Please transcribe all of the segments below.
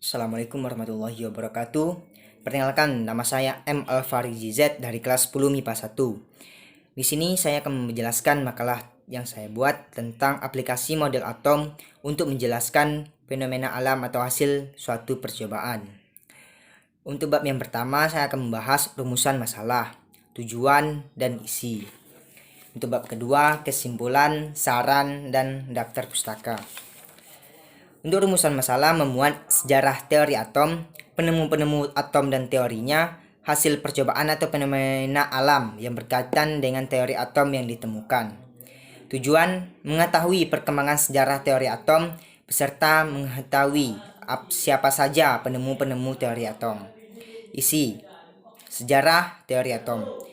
Assalamualaikum warahmatullahi wabarakatuh. Perkenalkan, nama saya M. Alfarizi Z dari kelas 10 MIPA 1. Di sini saya akan menjelaskan makalah yang saya buat tentang aplikasi model atom untuk menjelaskan fenomena alam atau hasil suatu percobaan. Untuk bab yang pertama, saya akan membahas rumusan masalah, tujuan, dan isi. Untuk bab kedua, kesimpulan, saran, dan daftar pustaka. Untuk rumusan masalah memuat sejarah teori atom, penemu-penemu atom dan teorinya, hasil percobaan atau fenomena alam yang berkaitan dengan teori atom yang ditemukan. Tujuan mengetahui perkembangan sejarah teori atom beserta mengetahui siapa saja penemu-penemu teori atom. Isi sejarah teori atom.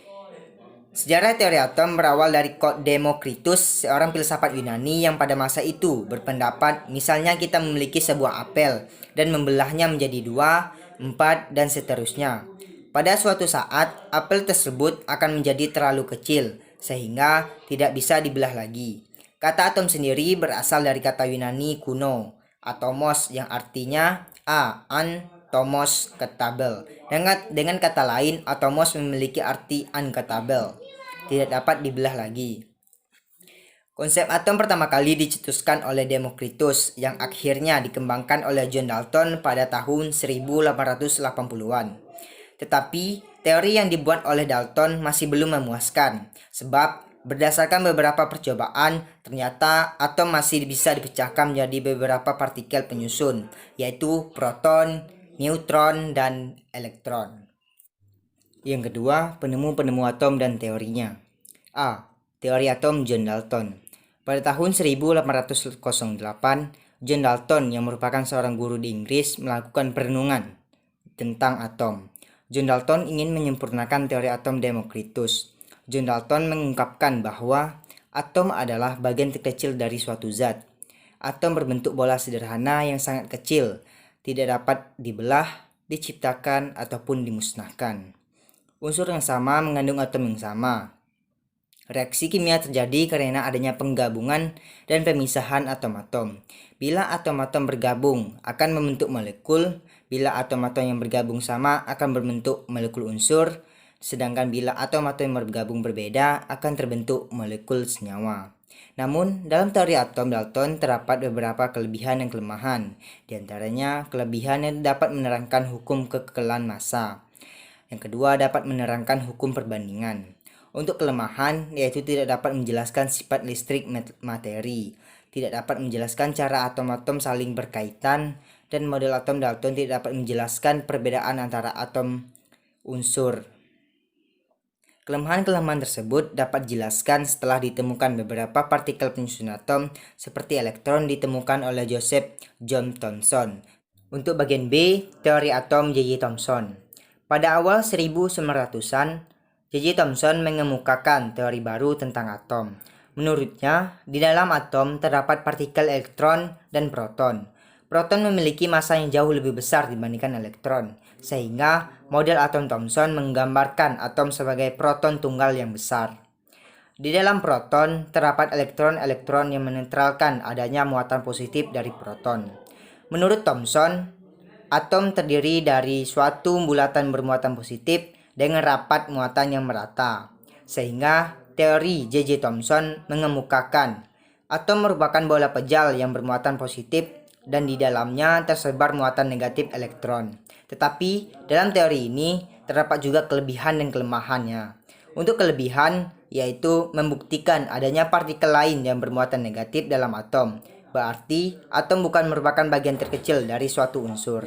Sejarah teori atom berawal dari Demokritus, seorang filsafat Yunani yang pada masa itu berpendapat misalnya kita memiliki sebuah apel dan membelahnya menjadi 2, 4, dan seterusnya. Pada suatu saat, apel tersebut akan menjadi terlalu kecil sehingga tidak bisa dibelah lagi. Kata atom sendiri berasal dari kata Yunani kuno, atomos, yang artinya tomos, ketabel. Dengan kata lain, atomos memiliki arti uncuttable, tidak dapat dibelah lagi. Konsep atom pertama kali dicetuskan oleh Demokritus yang akhirnya dikembangkan oleh John Dalton pada tahun 1880-an. Tetapi teori yang dibuat oleh Dalton masih belum memuaskan, sebab berdasarkan beberapa percobaan, ternyata atom masih bisa dipecahkan menjadi beberapa partikel penyusun, yaitu proton, neutron, dan elektron. Yang kedua, penemu-penemu atom dan teorinya. A. Teori atom John Dalton. Pada tahun 1808, John Dalton yang merupakan seorang guru di Inggris melakukan perenungan tentang atom. John Dalton ingin menyempurnakan teori atom Demokritus. John Dalton mengungkapkan bahwa atom adalah bagian terkecil dari suatu zat. Atom berbentuk bola sederhana yang sangat kecil, tidak dapat dibelah, diciptakan, ataupun dimusnahkan. Unsur yang sama mengandung atom yang sama. Reaksi kimia terjadi karena adanya penggabungan dan pemisahan atom-atom. Bila atom-atom bergabung akan membentuk molekul, bila atom-atom yang bergabung sama akan berbentuk molekul unsur, sedangkan bila atom-atom yang bergabung berbeda akan terbentuk molekul senyawa. Namun, dalam teori atom Dalton terdapat beberapa kelebihan dan kelemahan. Di antaranya, kelebihan yang dapat menerangkan hukum kekekalan massa. Yang kedua, dapat menerangkan hukum perbandingan. Untuk kelemahan, yaitu tidak dapat menjelaskan sifat listrik materi, tidak dapat menjelaskan cara atom-atom saling berkaitan, dan model atom Dalton tidak dapat menjelaskan perbedaan antara atom unsur. Kelemahan-kelemahan tersebut dapat dijelaskan setelah ditemukan beberapa partikel penyusun atom seperti elektron ditemukan oleh Joseph John Thomson. Untuk bagian B, teori atom J.J. Thomson. Pada awal 1900-an, J.J. Thomson mengemukakan teori baru tentang atom. Menurutnya, di dalam atom terdapat partikel elektron dan proton. Proton memiliki massa yang jauh lebih besar dibandingkan elektron, sehingga model atom Thomson menggambarkan atom sebagai proton tunggal yang besar. Di dalam proton terdapat elektron-elektron yang menetralkan adanya muatan positif dari proton. Menurut Thomson, atom terdiri dari suatu bulatan bermuatan positif dengan rapat muatan yang merata, sehingga teori J.J. Thomson mengemukakan atom merupakan bola pejal yang bermuatan positif dan di dalamnya tersebar muatan negatif elektron. Tetapi dalam teori ini terdapat juga kelebihan dan kelemahannya. Untuk kelebihan yaitu membuktikan adanya partikel lain yang bermuatan negatif dalam atom. Berarti atom bukan merupakan bagian terkecil dari suatu unsur.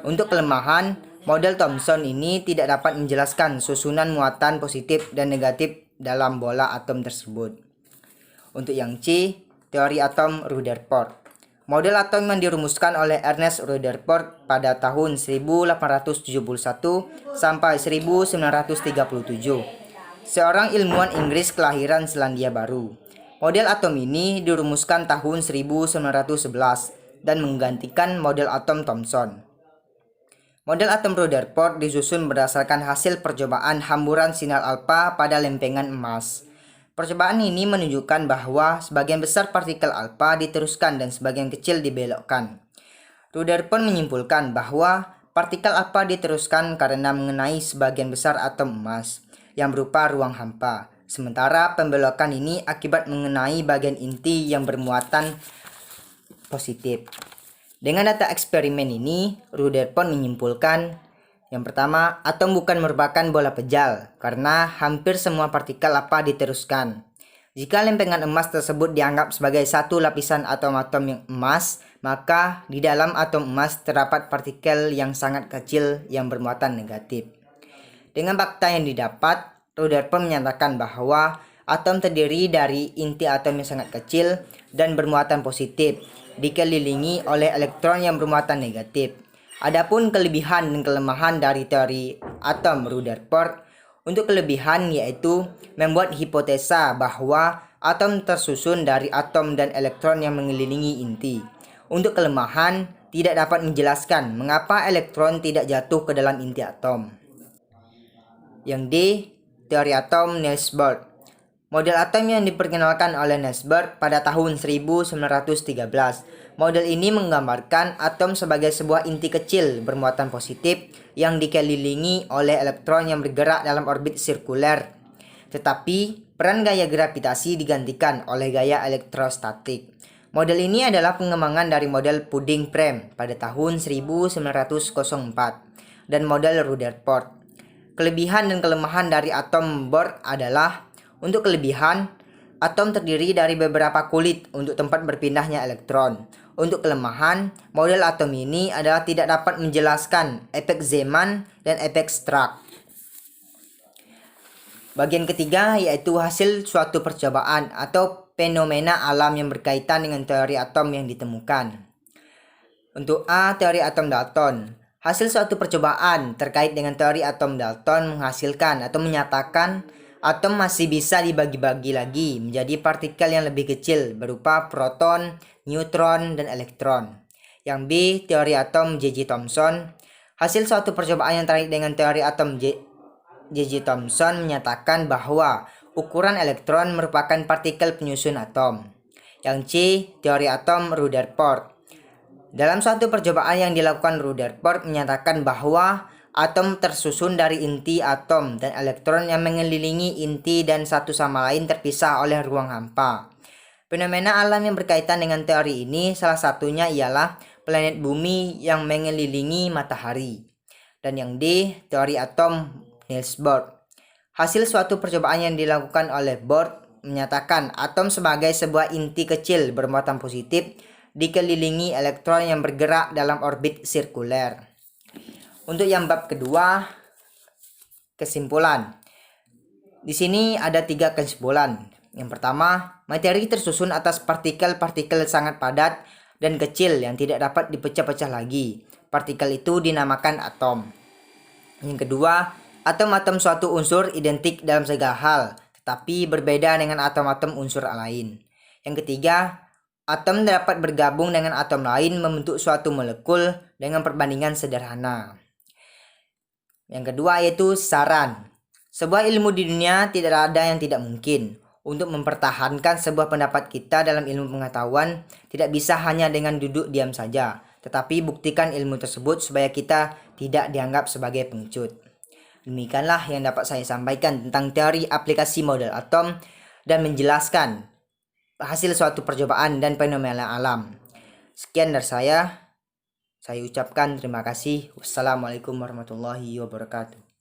Untuk kelemahan, model Thomson ini tidak dapat menjelaskan susunan muatan positif dan negatif dalam bola atom tersebut. Untuk yang C, teori atom Rutherford. Model atom yang dirumuskan oleh Ernest Rutherford pada tahun 1871 sampai 1937. Seorang ilmuwan Inggris kelahiran Selandia Baru. Model atom ini dirumuskan tahun 1911 dan menggantikan model atom Thomson. Model atom Rutherford disusun berdasarkan hasil percobaan hamburan sinar alfa pada lempengan emas. Percobaan ini menunjukkan bahwa sebagian besar partikel alfa diteruskan dan sebagian kecil dibelokkan. Rutherford menyimpulkan bahwa partikel apa diteruskan karena mengenai sebagian besar atom emas yang berupa ruang hampa. Sementara pembelokan ini akibat mengenai bagian inti yang bermuatan positif. Dengan data eksperimen ini, Rutherford menyimpulkan yang pertama, atom bukan merupakan bola pejal karena hampir semua partikel apa diteruskan. Jika lempengan emas tersebut dianggap sebagai satu lapisan atom-atom yang emas, maka di dalam atom emas terdapat partikel yang sangat kecil yang bermuatan negatif. Dengan fakta yang didapat, Rutherford menyatakan bahwa atom terdiri dari inti atom yang sangat kecil dan bermuatan positif, dikelilingi oleh elektron yang bermuatan negatif. Adapun kelebihan dan kelemahan dari teori atom Rutherford, untuk kelebihan yaitu membuat hipotesa bahwa atom tersusun dari atom dan elektron yang mengelilingi inti. Untuk kelemahan, tidak dapat menjelaskan mengapa elektron tidak jatuh ke dalam inti atom. Yang D, teori atom Niels Bohr. Model atom yang diperkenalkan oleh Niels Bohr pada tahun 1913. Model ini menggambarkan atom sebagai sebuah inti kecil bermuatan positif yang dikelilingi oleh elektron yang bergerak dalam orbit sirkuler. Tetapi, peran gaya gravitasi digantikan oleh gaya elektrostatik. Model ini adalah pengembangan dari model pudding frame pada tahun 1904 dan model Rutherford. Kelebihan dan kelemahan dari atom Bohr adalah untuk kelebihan, atom terdiri dari beberapa kulit untuk tempat berpindahnya elektron. Untuk kelemahan, model atom ini adalah tidak dapat menjelaskan efek Zeeman dan efek Stark. Bagian ketiga yaitu hasil suatu percobaan atau fenomena alam yang berkaitan dengan teori atom yang ditemukan. Untuk A, teori atom Dalton. Hasil suatu percobaan terkait dengan teori atom Dalton menghasilkan atau menyatakan atom masih bisa dibagi-bagi lagi menjadi partikel yang lebih kecil berupa proton, neutron, dan elektron. Yang B, teori atom J.J. Thomson. Hasil suatu percobaan yang terkait dengan teori atom J.J. Thomson menyatakan bahwa ukuran elektron merupakan partikel penyusun atom. Yang C, teori atom Rutherford. Dalam suatu percobaan yang dilakukan Rutherford menyatakan bahwa atom tersusun dari inti atom dan elektron yang mengelilingi inti dan satu sama lain terpisah oleh ruang hampa. Fenomena alam yang berkaitan dengan teori ini salah satunya ialah planet bumi yang mengelilingi matahari. Dan yang D, teori atom Niels Bohr. Hasil suatu percobaan yang dilakukan oleh Bohr menyatakan atom sebagai sebuah inti kecil bermuatan positif dikelilingi elektron yang bergerak dalam orbit sirkuler. Untuk yang bab kedua, kesimpulan. Di sini ada 3 kesimpulan. Yang pertama, materi tersusun atas partikel-partikel sangat padat dan kecil yang tidak dapat dipecah-pecah lagi. Partikel itu dinamakan atom. Yang kedua, atom-atom suatu unsur identik dalam segala hal, tetapi berbeda dengan atom-atom unsur lain. Yang ketiga, atom dapat bergabung dengan atom lain membentuk suatu molekul dengan perbandingan sederhana. Yang kedua yaitu saran. Sebuah ilmu di dunia tidak ada yang tidak mungkin. Untuk mempertahankan sebuah pendapat kita dalam ilmu pengetahuan tidak bisa hanya dengan duduk diam saja, tetapi buktikan ilmu tersebut supaya kita tidak dianggap sebagai pengecut. Demikianlah yang dapat saya sampaikan tentang teori aplikasi model atom dan menjelaskan hasil suatu percobaan dan fenomena alam. Sekian dari saya ucapkan terima kasih. Wassalamualaikum warahmatullahi wabarakatuh.